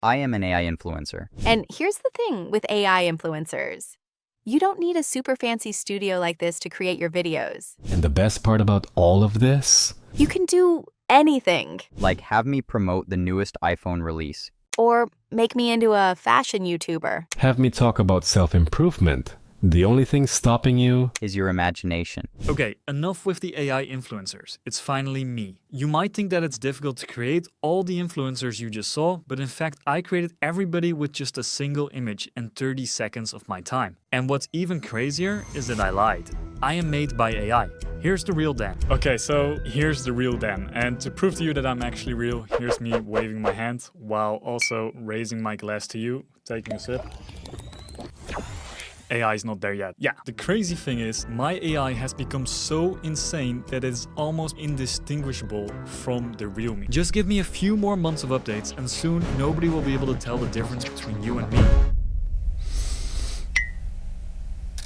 I am an AI influencer. And here's the thing with AI influencers. You don't need a super fancy studio like this to create your videos. And the best part about all of this? You can do anything. Like have me promote the newest iPhone release. Or make me into a fashion YouTuber. Have me talk about self-improvement. The only thing stopping you is your imagination. Okay, enough with the AI influencers. It's finally me. You might think that it's difficult to create all the influencers you just saw, but in fact I created everybody with just a single image and 30 seconds of my time. And what's even crazier is that I lied. I am made by AI. Here's the real Dan. Okay, so here's the real Dan. And to prove to you that I'm actually real, here's me waving my hand while also raising my glass to you, taking a sip. AI is not there yet. Yeah, the crazy thing is my AI has become so insane that it is almost indistinguishable from the real me. Just give me a few more months of updates and soon nobody will be able to tell the difference between you and me.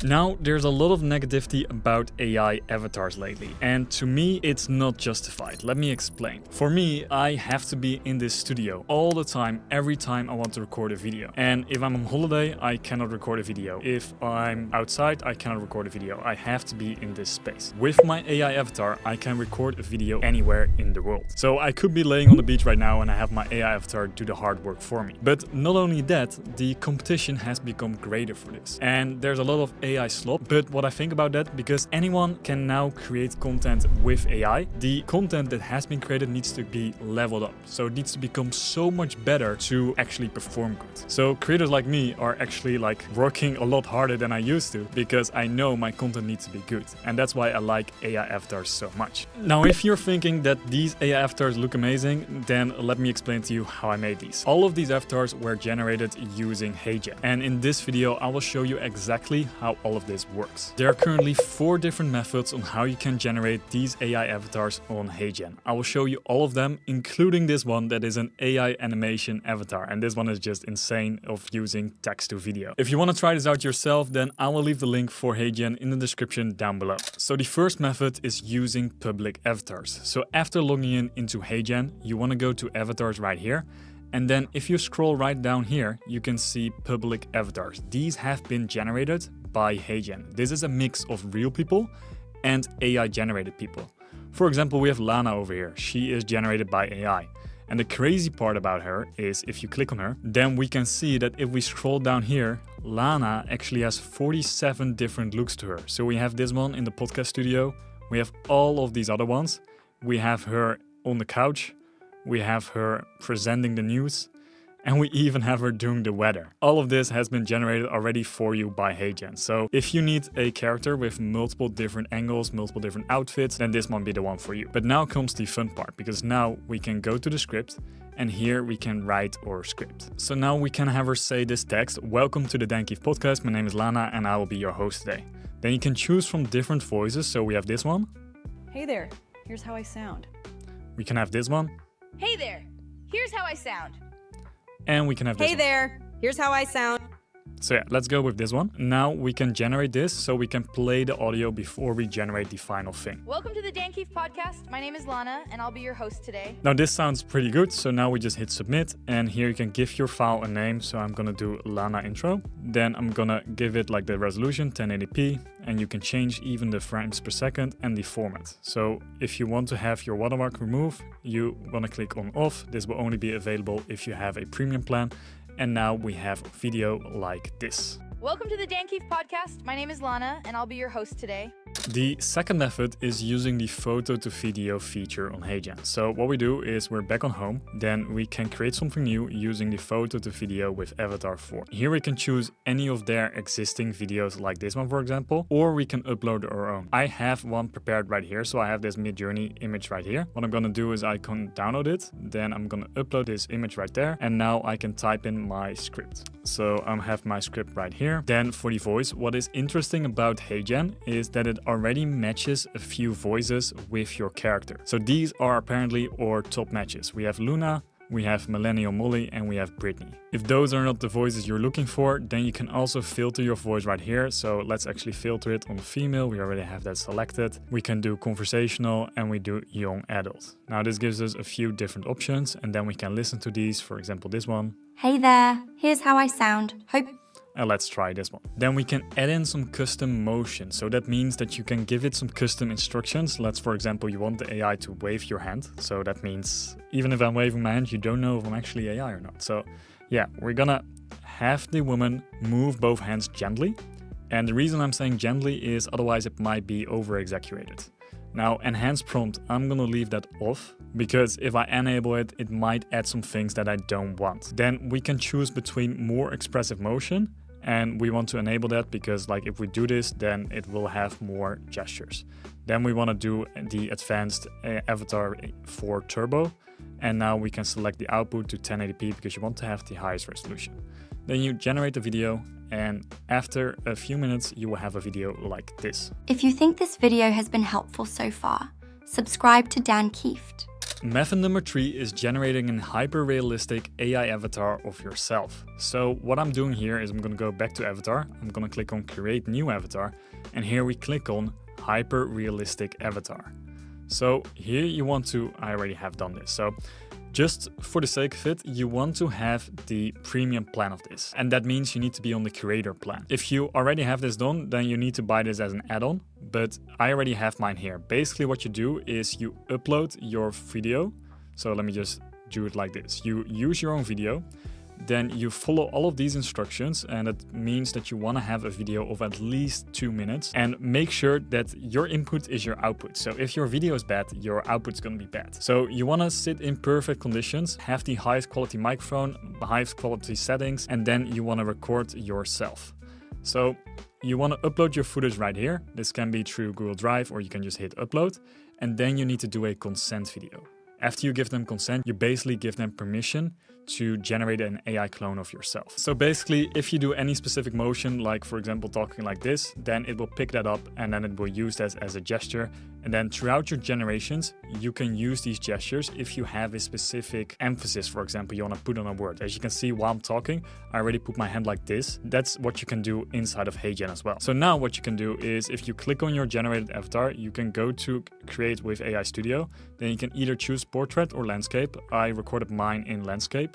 Now, there's a lot of negativity about AI avatars lately, and to me, it's not justified. Let me explain. For me, I have to be in this studio all the time, every time I want to record a video. And if I'm on holiday, I cannot record a video. If I'm outside, I cannot record a video. I have to be in this space. With my AI avatar, I can record a video anywhere in the world. So I could be laying on the beach right now and I have my AI avatar do the hard work for me. But not only that, the competition has become greater for this. And there's a lot of AI slop, but what I think about that, because anyone can now create content with AI, the content that has been created needs to be leveled up. So it needs to become so much better to actually perform good. So creators like me are actually like working a lot harder than I used to, because I know my content needs to be good. And that's why I like AI avatars so much. Now, if you're thinking that these AI avatars look amazing, then let me explain to you how I made these. All of these avatars were generated using HeyGen. And in this video, I will show you exactly how all of this works. There are currently 4 different methods on how you can generate these AI avatars on HeyGen. I will show you all of them, including this one that is an AI animation avatar. And this one is just insane of using text to video. If you want to try this out yourself, then I will leave the link for HeyGen in the description down below. So the first method is using public avatars. So after logging in into HeyGen, you want to go to avatars right here. And then if you scroll right down here, you can see public avatars. These have been generated by HeyGen. This is a mix of real people and AI generated people. For example, we have Lana over here. She is generated by AI. And the crazy part about her is if you click on her, then we can see that if we scroll down here, Lana actually has 47 different looks to her. So we have this one in the podcast studio. We have all of these other ones. We have her on the couch. We have her presenting the news. And we even have her doing the weather. All of this has been generated already for you by HeyGen. So if you need a character with multiple different angles, multiple different outfits, then this might be the one for you. But now comes the fun part, because now we can go to the script and here we can write our script. So now we can have her say this text: "Welcome to the Dan Keith podcast. My name is Lana and I will be your host today." Then you can choose from different voices. So we have this one. Hey there, here's how I sound. We can have this one. Hey there, here's how I sound. And we can have this Hey one. there, here's how I sound. So yeah, let's go with this one. Now we can generate this so we can play the audio before we generate the final thing. Welcome to the Dan Keith podcast. My name is Lana and I'll be your host today. Now this sounds pretty good. So now we just hit submit and here you can give your file a name. So I'm gonna do Lana intro. Then I'm gonna give it like the resolution 1080p and you can change even the frames per second and the format. So if you want to have your watermark removed, you wanna click on off. This will only be available if you have a premium plan. And now we have video like this. Welcome to the Dan Keith podcast. My name is Lana and I'll be your host today. The second method is using the photo to video feature on HeyGen. So what we do is we're back on home, then we can create something new using the photo to video with Avatar 4. Here we can choose any of their existing videos like this one, for example, or we can upload our own. I have one prepared right here. So I have this Midjourney image right here. What I'm gonna do is I can download it, then I'm gonna upload this image right there. And now I can type in my script. So I have my script right here. Then for the voice, what is interesting about HeyGen is that it already matches a few voices with your character. So these are apparently our top matches. We have Luna, we have Millennial Molly, and we have Brittany. If those are not the voices you're looking for, then you can also filter your voice right here. So let's actually filter it on female. We already have that selected. We can do conversational and we do young adult. Now this gives us a few different options and then we can listen to these. For example, this one. Hey there, here's how I sound. Hope. Let's try this one. Then we can add in some custom motion. So that means that you can give it some custom instructions. Let's, for example, you want the AI to wave your hand. So that means even if I'm waving my hand, you don't know if I'm actually AI or not. So yeah, we're gonna have the woman move both hands gently. And the reason I'm saying gently is otherwise it might be over-exaggerated. Now, enhanced prompt, I'm gonna leave that off because if I enable it, it might add some things that I don't want. Then we can choose between more expressive motion, and we want to enable that because like if we do this, then it will have more gestures. Then we wanna do the advanced avatar for turbo. And now we can select the output to 1080p because you want to have the highest resolution. Then you generate the video, and after a few minutes, you will have a video like this. If you think this video has been helpful so far, subscribe to Dan Kieft. Method number 3 is generating a hyper-realistic AI avatar of yourself. So what I'm doing here is I'm going to go back to avatar. I'm going to click on create new avatar. And here we click on hyper-realistic avatar. So here you want to, I already have done this. So just for the sake of it, you want to have the premium plan of this. And that means you need to be on the creator plan. If you already have this done, then you need to buy this as an add-on. But I already have mine here. Basically what you do is you upload your video. So let me just do it like this. You use your own video. Then you follow all of these instructions, and it means that you want to have a video of at least 2 minutes and make sure that your input is your output. So if your video is bad, your output's going to be bad. So you want to sit in perfect conditions, have the highest quality microphone, the highest quality settings, and then you want to record yourself. So you want to upload your footage right here. This can be through Google Drive, or you can just hit upload, and then you need to do a consent video. After you give them consent, you basically give them permission to generate an AI clone of yourself. So basically, if you do any specific motion, like for example, talking like this, then it will pick that up and then it will use that as a gesture. And then throughout your generations, you can use these gestures if you have a specific emphasis. For example, you want to put on a word. As you can see while I'm talking, I already put my hand like this. That's what you can do inside of HeyGen as well. So now what you can do is if you click on your generated avatar, you can go to create with AI Studio. Then you can either choose portrait or landscape. I recorded mine in landscape.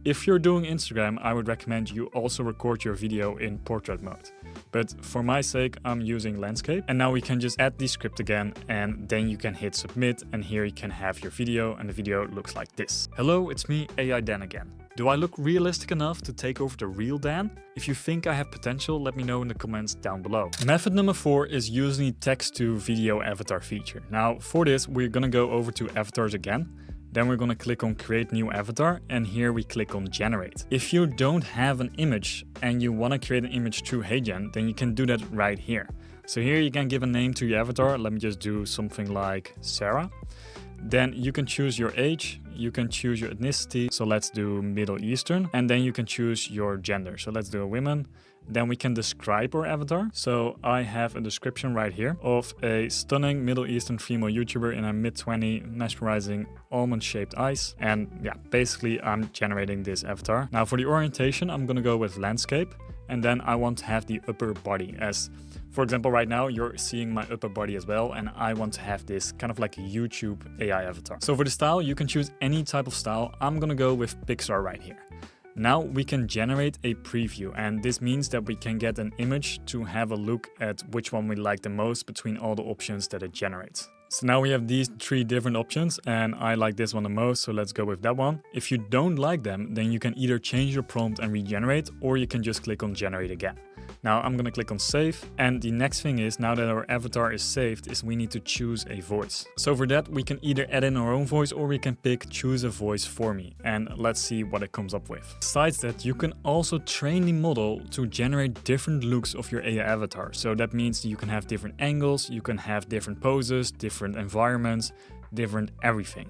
If you're doing Instagram, I would recommend you also record your video in portrait mode. But for my sake, I'm using landscape. And now we can just add the script again, and then you can hit submit, and here you can have your video, and the video looks like this. Hello, it's me, AI Dan again. Do I look realistic enough to take over the real Dan? If you think I have potential, let me know in the comments down below. Method number 4 is using the text to video avatar feature. Now for this, we're gonna go over to avatars again. Then we're gonna click on create new avatar, and here we click on generate. If you don't have an image and you wanna create an image through HeyGen, then you can do that right here. So here you can give a name to your avatar. Let me just do something like Sarah. Then you can choose your age, you can choose your ethnicity. So let's do Middle Eastern, and then you can choose your gender. So let's do a woman. Then we can describe our avatar. So I have a description right here of a stunning Middle Eastern female YouTuber in her mid-20s, mesmerizing almond-shaped eyes. And yeah, basically I'm generating this avatar. Now for the orientation, I'm gonna go with landscape. And then I want to have the upper body as, for example, right now you're seeing my upper body as well. And I want to have this kind of like a YouTube AI avatar. So for the style, you can choose any type of style. I'm gonna go with Pixar right here. Now we can generate a preview, and this means that we can get an image to have a look at which one we like the most between all the options that it generates. So now we have these 3 different options, and I like this one the most, so let's go with that one. If you don't like them, then you can either change your prompt and regenerate, or you can just click on generate again. Now I'm gonna click on save, and the next thing is, now that our avatar is saved, is we need to choose a voice. So for that, we can either add in our own voice, or we can pick choose a voice for me, and let's see what it comes up with. Besides that, you can also train the model to generate different looks of your AI avatar. So that means you can have different angles, you can have different poses, different environments, different everything.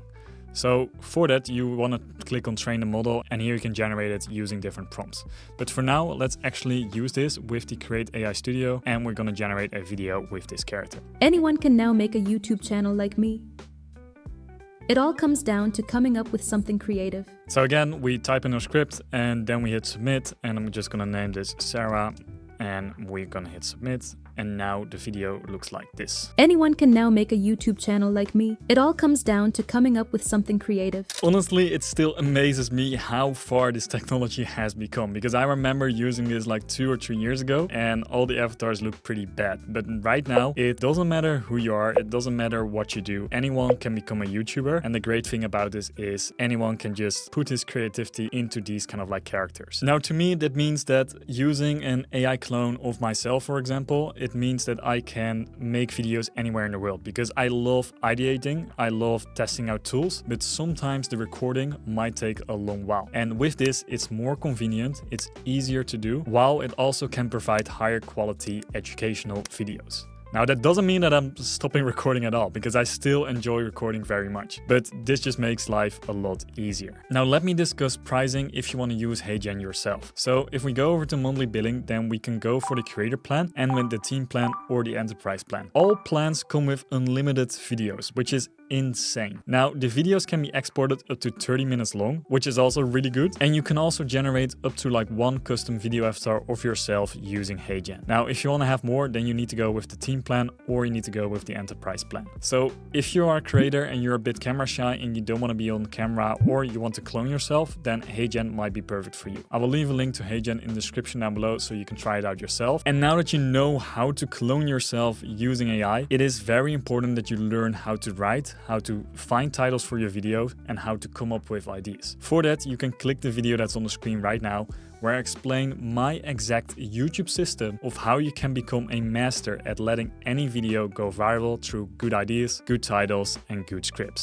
So for that, you want to click on train the model, and here you can generate it using different prompts. But for now, let's actually use this with the Create AI Studio, and we're going to generate a video with this character. Anyone can now make a YouTube channel like me. It all comes down to coming up with something creative. So again, we type in our script, and then we hit submit, and I'm just going to name this Sarah and we're gonna hit submit. And now the video looks like this. Anyone can now make a YouTube channel like me. It all comes down to coming up with something creative. Honestly, it still amazes me how far this technology has become, because I remember using this like 2 or 3 years ago and all the avatars look pretty bad. But right now, it doesn't matter who you are, it doesn't matter what you do. Anyone can become a YouTuber, and the great thing about this is anyone can just put his creativity into these kind of like characters. Now to me, that means that using an AI clone of myself, for example, it means that I can make videos anywhere in the world, because I love ideating, I love testing out tools, but sometimes the recording might take a long while. And with this, it's more convenient, it's easier to do, while it also can provide higher quality educational videos. Now that doesn't mean that I'm stopping recording at all, because I still enjoy recording very much, but this just makes life a lot easier. Now let me discuss pricing if you want to use HeyGen yourself. So if we go over to monthly billing, then we can go for the creator plan and with the team plan or the enterprise plan. All plans come with unlimited videos, which is insane. Now the videos can be exported up to 30 minutes long, which is also really good, and you can also generate up to like 1 custom video avatar of yourself using HeyGen. Now if you want to have more, then you need to go with the team plan or you need to go with the enterprise plan. So if you are a creator and you're a bit camera shy and you don't want to be on camera, or you want to clone yourself, then HeyGen might be perfect for you. I will leave a link to HeyGen in the description down below so you can try it out yourself. And now that you know how to clone yourself using AI, it is very important that you learn how to write, how to find titles for your videos, and how to come up with ideas. For that, you can click the video that's on the screen right now, where I explain my exact YouTube system of how you can become a master at letting any video go viral through good ideas, good titles, and good scripts.